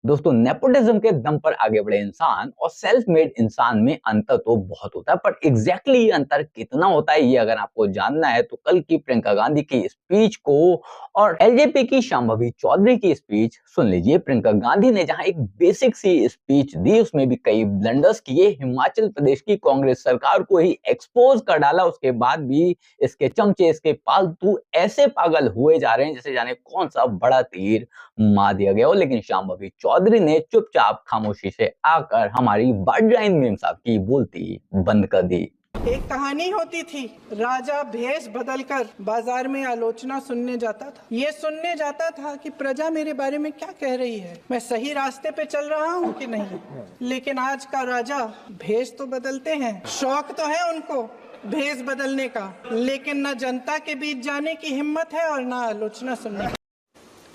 दोस्तों, नेपोटिज्म के दम पर आगे बढ़े इंसान और सेल्फ मेड इंसान में अंतर तो बहुत होता है, पर एग्जैक्टली ये अंतर कितना होता है ये अगर आपको जानना है तो कल की प्रियंका गांधी की स्पीच को और एलजेपी की शांभवी चौधरी की स्पीच सुन लीजिए। प्रियंका गांधी ने जहां एक बेसिक सी स्पीच दी, उसमें भी कई ब्लंडर्स किए, हिमाचल प्रदेश की कांग्रेस सरकार को ही एक्सपोज कर डाला। उसके बाद भी इसके चमचे, इसके पालतू ऐसे पागल हुए जा रहे हैं जैसे जाने कौन सा बड़ा तीर मार दिया गया हो। लेकिन शांभवी चौधरी ने चुपचाप खामोशी से आकर हमारी बाडलाइन मेम साहब की बोलती बंद कर दी। एक कहानी होती थी, राजा भेष बदलकर बाजार में आलोचना सुनने जाता था। ये सुनने जाता था कि प्रजा मेरे बारे में क्या कह रही है, मैं सही रास्ते पे चल रहा हूँ कि नहीं। लेकिन आज का राजा भेष तो बदलते हैं, शौक तो है उनको भेष बदलने का, लेकिन न जनता के बीच जाने की हिम्मत है और न आलोचना सुनने की।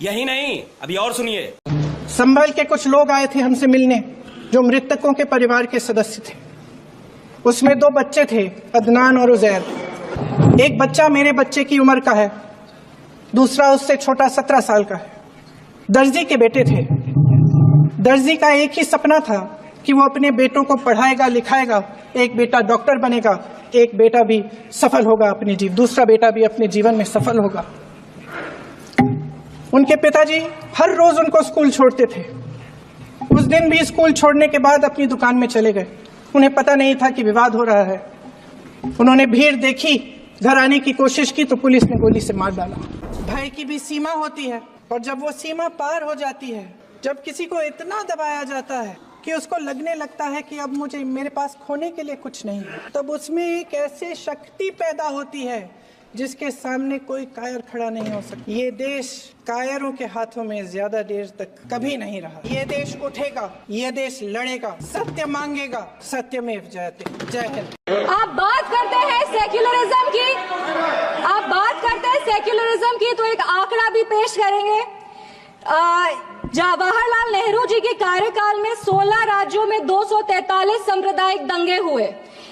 यही नहीं, अभी और सुनिए। संभल के कुछ लोग आए थे हमसे मिलने, जो मृतकों के परिवार के सदस्य थे। उसमें 2 बच्चे थे, अदनान और उजैर। एक बच्चा मेरे बच्चे की उम्र का है, दूसरा उससे छोटा 17 साल का है। दर्जी के बेटे थे। दर्जी का एक ही सपना था कि वो अपने बेटों को पढ़ाएगा लिखाएगा, एक बेटा डॉक्टर बनेगा, एक बेटा भी सफल होगा दूसरा बेटा भी अपने जीवन में सफल होगा। उनके पिताजी हर रोज उनको स्कूल छोड़ते थे। उस दिन भी स्कूल छोड़ने के बाद अपनी दुकान में चले गए। उन्हें पता नहीं था कि विवाद हो रहा है। उन्होंने भीड़ देखी, घर आने की कोशिश की तो पुलिस ने गोली से मार डाला। भय की भी सीमा होती है, और जब वो सीमा पार हो जाती है, जब किसी को इतना दबाया जाता है कि उसको लगने लगता है कि अब मेरे पास खोने के लिए कुछ नहीं है, तब उसमें एक ऐसी शक्ति पैदा होती है जिसके सामने कोई कायर खड़ा नहीं हो सकता। ये देश कायरों के हाथों में ज्यादा देर तक कभी नहीं रहा। ये देश उठेगा, ये देश लड़ेगा, सत्य मांगेगा, सत्यमेव जयते। जय हिंद। आप बात करते हैं सेक्युलरिज्म की, तो एक आंकड़ा भी पेश करेंगे। जवाहरलाल नेहरू जी के कार्यकाल में 16 राज्यों में 243 सांप्रदायिक दंगे हुए।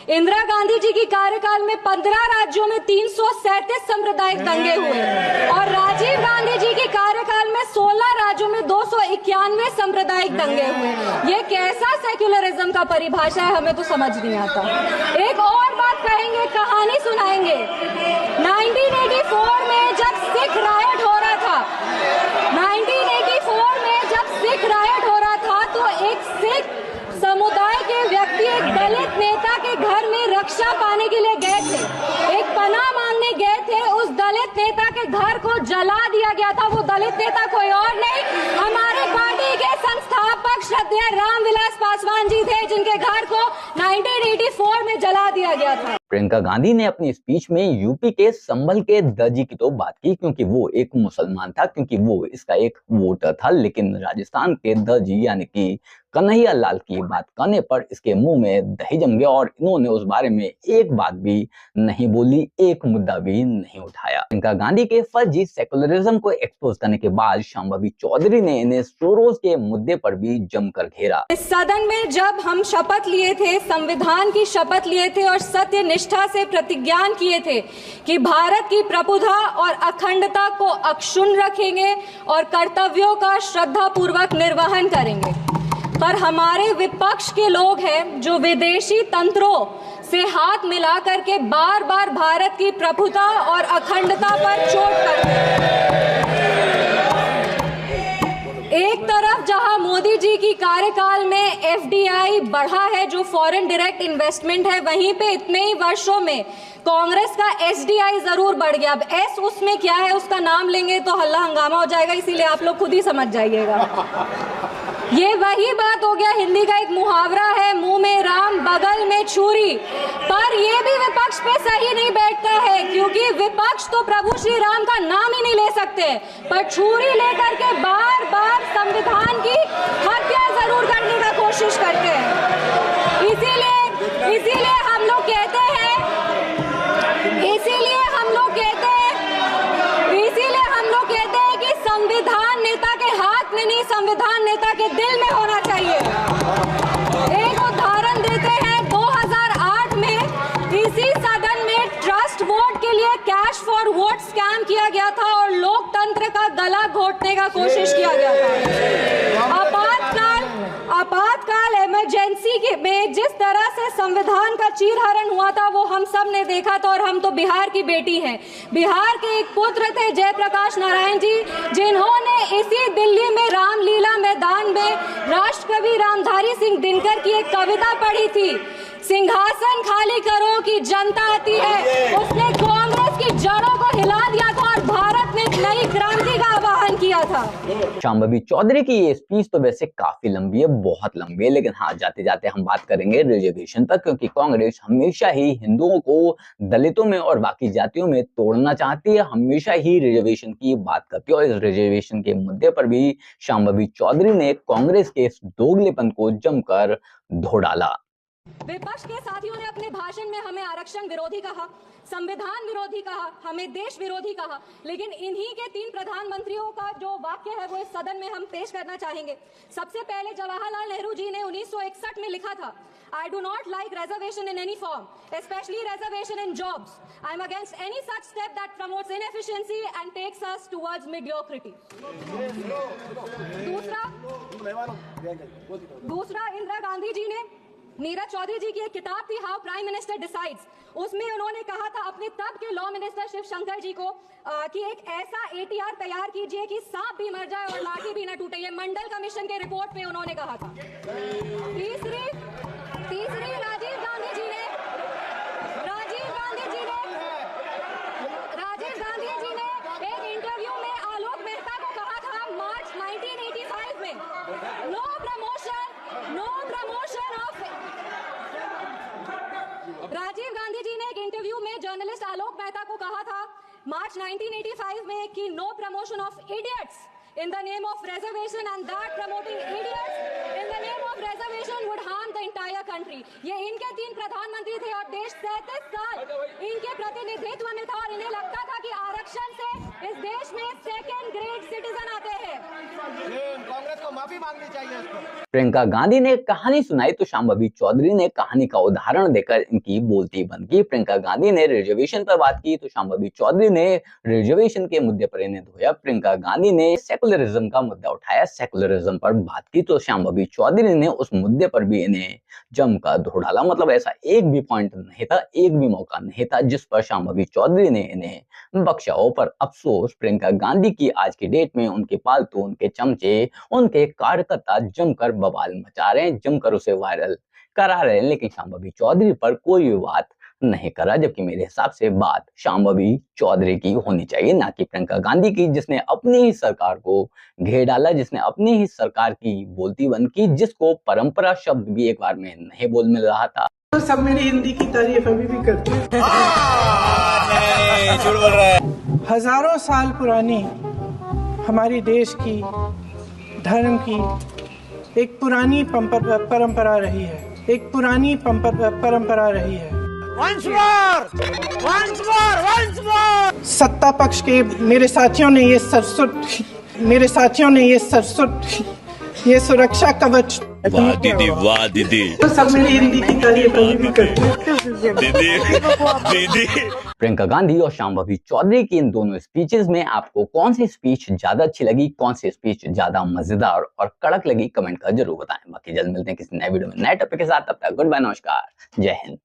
इंदिरा गांधी जी की कार्यकाल में 15 राज्यों में 337 सांप्रदायिक दंगे हुए, और राजीव गांधी जी के कार्यकाल में 16 राज्यों में 291 सांप्रदायिक दंगे हुए। ये कैसा सेक्युलरिज्म का परिभाषा है, हमें तो समझ नहीं आता। एक और बात कहेंगे, कहानी सुनाएंगे। 1984 में जब सिख रायट हो रहा था, 1984 में जब सिख रायट हो रहा था, तो एक सिख समुदाय के व्यक्ति एक दलित नेता के घर में रक्षा पाने के लिए गए थे, एक पनाह मांगने गए थे। उस दलित नेता के घर को जला दिया गया था। वो दलित नेता कोई और नहीं, हमारे पार्टी के संस्थापक श्रद्धेय रामविलास पासवान जी थे, जिनके घर को 1984 में जला दिया गया था। प्रियंका गांधी ने अपनी स्पीच में यूपी के संभल के दर्जी की तो बात की, क्योंकि वो एक मुसलमान था, क्योंकि वो इसका एक वोटर था। लेकिन राजस्थान के दर्जी यानी कि कन्हैया लाल की बात करने पर इसके मुंह में दही जम गया और इन्होंने उस बारे में एक बात भी नहीं बोली, एक मुद्दा भी नहीं उठाया। प्रियंका गांधी के फर्जी सेकुलरिज्म को एक्सपोज करने के बाद शांभवी चौधरी ने इन्हें सोरोस के मुद्दे पर भी जमकर घेरा। इस सदन में जब हम शपथ लिए थे, संविधान की शपथ लिए थे और सत्य निष्ठा से प्रतिज्ञान किए थे कि भारत की प्रभुता और अखंडता को अक्षुण्ण रखेंगे और कर्तव्यों का श्रद्धा पूर्वक निर्वहन करेंगे, पर हमारे विपक्ष के लोग हैं जो विदेशी तंत्रों से हाथ मिला करके बार बार भारत की प्रभुता और अखंडता पर चोट करते हैं। एक तरफ जहां मोदी जी की कार्यकाल में एफडीआई बढ़ा है, जो फॉरेन डायरेक्ट इन्वेस्टमेंट है, वहीं पे इतने ही वर्षों में कांग्रेस का एसडीआई जरूर बढ़ गया। अब एस उसमें क्या है, उसका नाम लेंगे तो हल्ला हंगामा हो जाएगा, इसीलिए आप लोग खुद ही समझ जाइएगा। ये वही बात हो गया, हिंदी का एक मुहावरा है, मुंह में राम बगल में छुरी, पर ये भी विपक्ष पे सही नहीं बैठता है, क्योंकि विपक्ष तो प्रभु श्री राम का नाम ही नहीं ले सकते, पर छुरी लेकर के बार बार संविधान की हत्या जरूर करने का कोशिश करते हैं। इसीलिए हम लोग कहते हैं कि संविधान नेता के हाथ में नहीं, संविधान नेता के दिल में होना चाहिए। एक उदाहरण देते हैं, 2008 में इसी सदन में ट्रस्ट वोट के लिए कैश फॉर वोट स्कैम किया गया था और लोकतंत्र का गला घोटने का कोशिश किया गया था। अब बात में जिस तरह से संविधान का चीरहरण हुआ था वो हम सब ने देखा था। और हम तो बिहार की बेटी हैं। बिहार के एक पुत्र थे जयप्रकाश नारायण जी, जिन्होंने इसी दिल्ली में रामलीला मैदान में राष्ट्रकवि रामधारी सिंह दिनकर की एक कविता पढ़ी थी, सिंहासन खाली करो कि जनता आती है। उसने कांग्रेस की जड़ों को हिला दिया था और भारत में एक नई क्रांति का आह्वान किया था। शांभवी चौधरी की ये स्पीच तो वैसे काफी लंबी है, बहुत लंबी है, लेकिन हाँ जाते जाते हम बात करेंगे रिजर्वेशन तक, क्योंकि कांग्रेस हमेशा ही हिंदुओं को दलितों में और बाकी जातियों में तोड़ना चाहती है, हमेशा ही रिजर्वेशन की बात करती है। और इस रिजर्वेशन के मुद्दे पर भी शांभवी चौधरी ने कांग्रेस के इस दोगलेपन को जमकर धो डाला। विपक्ष के साथियों ने अपने भाषण में हमें आरक्षण विरोधी कहा, संविधान विरोधी कहा, हमें देश विरोधी कहा, लेकिन इन्हीं के 3 प्रधानमंत्रियों का जो वाक्य है वो इस सदन में हम पेश करना चाहेंगे। सबसे पहले जवाहरलाल नेहरू जी ने 1961 में लिखा था, I do not like reservation in any form, especially reservation in jobs. I am against any such step that promotes inefficiency and takes us towards mediocrity. दूसरा इंदिरा गांधी जी ने, नीरज चौधरी जी की एक किताब थी हाउ प्राइम मिनिस्टर डिसाइड्स, उसमें उन्होंने कहा था अपने तब के लॉ मिनिस्टर शिव शंकर जी को कि एक ऐसा ATR तैयार कीजिए कि सांप भी मर जाए और लाठी भी न टूटे। ये मंडल कमीशन के रिपोर्ट में उन्होंने कहा था। तीसरी राजीव गांधी जी ने एक इंटरव्यू में आलोक मेहता को कहा था मार्च 1985 में, no promotion of. Rajiv Gandhi ji ने एक इंटरव्यू में जर्नलिस्ट आलोक मेहता को कहा था मार्च 1985 में कि no promotion of idiots in the name of reservation, and that promoting idiots in the name of reservation would harm the entire country. ये इनके 3 प्रधानमंत्री थे और देश 37 साल इनके प्रतिनिधित्व में था और इन्हें लगता था कि आरक्षण से इस देश में सेकंड ग्रेड सिटीजन आते हैं। कांग्रेस को माफी मांगनी चाहिए इसको। प्रियंका गांधी ने कहानी सुनाई तो शांभवी चौधरी ने कहानी का उदाहरण देकर इनकी बोलती बंद की। प्रियंका गांधी ने रिजर्वेशन पर बात की तो शांभवी चौधरी ने रिजर्वेशन के मुद्दे पर इन्हें धोया। प्रियंका गांधी ने सेकुलरिज्म का मुद्दा उठाया, सेकुलरिज्म पर बात की तो शांभवी चौधरी ने उस मुद्दे पर भी इन्हें जमकर धो डाला। मतलब ऐसा एक भी पॉइंट नहीं था, एक भी मौका नहीं था जिस पर शांभवी चौधरी ने इन्हें बख्शा हो। पर अफसोस प्रियंका गांधी की आज की डेट में उनके पालतू, उनके चमचे, उनके कार्यकर्ता जमकर बवाल मचा रहे हैं, जमकर उसे वायरल करा रहे हैं, लेकिन शांभवी चौधरी पर कोई भी बात नहीं करा। जबकि मेरे हिसाब से बात शांभवी चौधरी की होनी चाहिए, ना कि प्रियंका गांधी की, जिसने अपनी ही सरकार को घेर डाला, जिसने अपनी ही सरकार की बोलती बंद की, जिसको परंपरा शब्द भी एक बार में नहीं बोल मिल रहा था। तो सब मेरी हिंदी की तारीफ अभी भी करते हैं। झूठ बोल रहा है। हजारों साल पुरानी हमारी देश की धर्म की एक पुरानी परंपरा रही है, एक पुरानी परंपरा रही है। Once more! सत्ता पक्ष के मेरे साथियों ने ये सुरक्षा कवच। वाह दीदी, वाह दीदी। तो सब मेरी हिंदी की तारीफ अभी भी करते हैं। दीदी। प्रियंका गांधी और शांभवी चौधरी की इन दोनों स्पीचेस में आपको कौन सी स्पीच ज्यादा अच्छी लगी, कौन सी स्पीच ज्यादा मजेदार और कड़क लगी, कमेंट कर जरूर बताएं। बाकी जल्द मिलते हैं किसी नए वीडियो में नए टॉपिक के साथ। तब तक गुड बाय, नमस्कार, जय हिंद।